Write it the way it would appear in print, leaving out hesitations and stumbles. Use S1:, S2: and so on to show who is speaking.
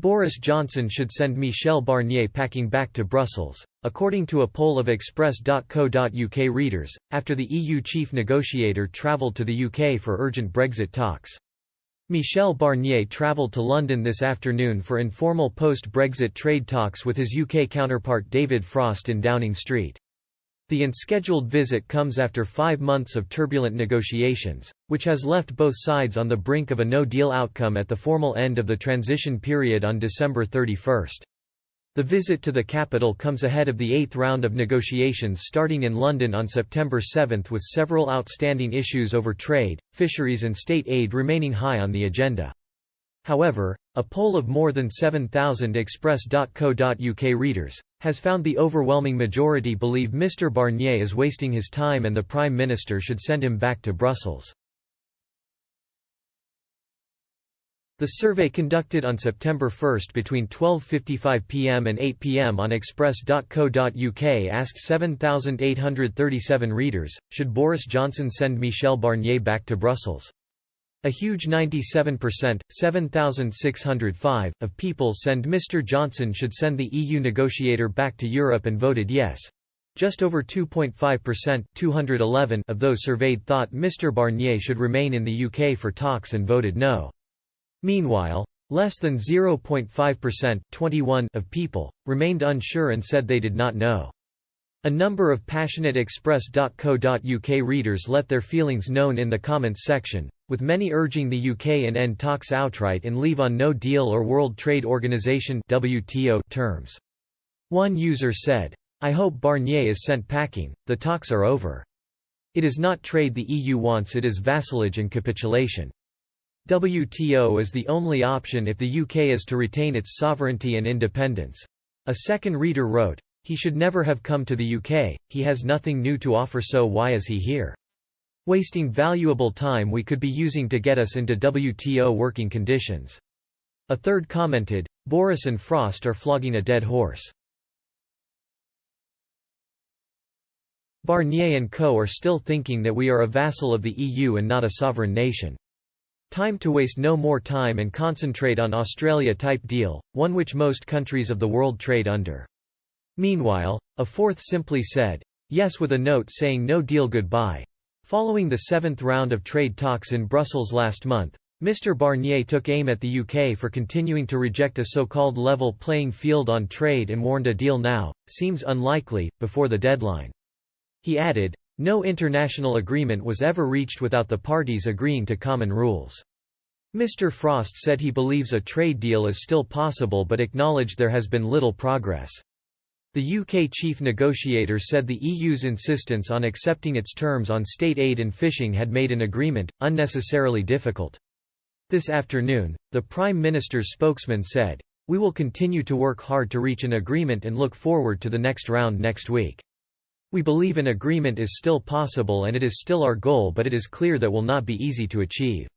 S1: Boris Johnson should send Michel Barnier packing back to Brussels, according to a poll of Express.co.uk readers, after the EU chief negotiator travelled to the UK for urgent Brexit talks. Michel Barnier travelled to London this afternoon for informal post-Brexit trade talks with his UK counterpart David Frost in Downing Street. The unscheduled visit comes after 5 months of turbulent negotiations, which has left both sides on the brink of a no-deal outcome at the formal end of the transition period on December 31. The visit to the capital comes ahead of the 8th round of negotiations starting in London on September 7 with several outstanding issues over trade, fisheries and state aid remaining high on the agenda. However, a poll of more than 7,000 Express.co.uk readers has found the overwhelming majority believe Mr Barnier is wasting his time and the Prime Minister should send him back to Brussels. The survey conducted on September 1 between 12:55 p.m. and 8 p.m. on Express.co.uk asked 7,837 readers, should Boris Johnson send Michel Barnier back to Brussels? A huge 97%, 7,605, of people said Mr Johnson should send the EU negotiator back to Europe and voted yes. Just over 2.5%, 211, of those surveyed thought Mr Barnier should remain in the UK for talks and voted no. Meanwhile, less than 0.5%, 21, of people remained unsure and said they did not know. A number of passionate Express.co.uk readers let their feelings known in the comments section, with many urging the UK and end talks outright and leave on no deal or World Trade Organization (WTO) terms. One user said, "I hope Barnier is sent packing, the talks are over. It is not trade the EU wants, it is vassalage and capitulation. WTO is the only option if the UK is to retain its sovereignty and independence." A second reader wrote, "He should never have come to the UK, he has nothing new to offer, so why is he here? Wasting valuable time we could be using to get us into WTO working conditions." A third commented, "Boris and Frost are flogging a dead horse. Barnier and co are still thinking that we are a vassal of the EU and not a sovereign nation. Time to waste no more time and concentrate on Australia-type deal, one which most countries of the world trade under." Meanwhile, a fourth simply said, "Yes," with a note saying no deal goodbye. Following the 7th round of trade talks in Brussels last month, Mr Barnier took aim at the UK for continuing to reject a so-called level playing field on trade and warned a deal now seems unlikely, before the deadline. He added, "No international agreement was ever reached without the parties agreeing to common rules." Mr Frost said he believes a trade deal is still possible but acknowledged there has been little progress. The UK chief negotiator said the EU's insistence on accepting its terms on state aid and fishing had made an agreement unnecessarily difficult. This afternoon, the Prime Minister's spokesman said, "We will continue to work hard to reach an agreement and look forward to the next round next week. We believe an agreement is still possible and it is still our goal, but it is clear that will not be easy to achieve."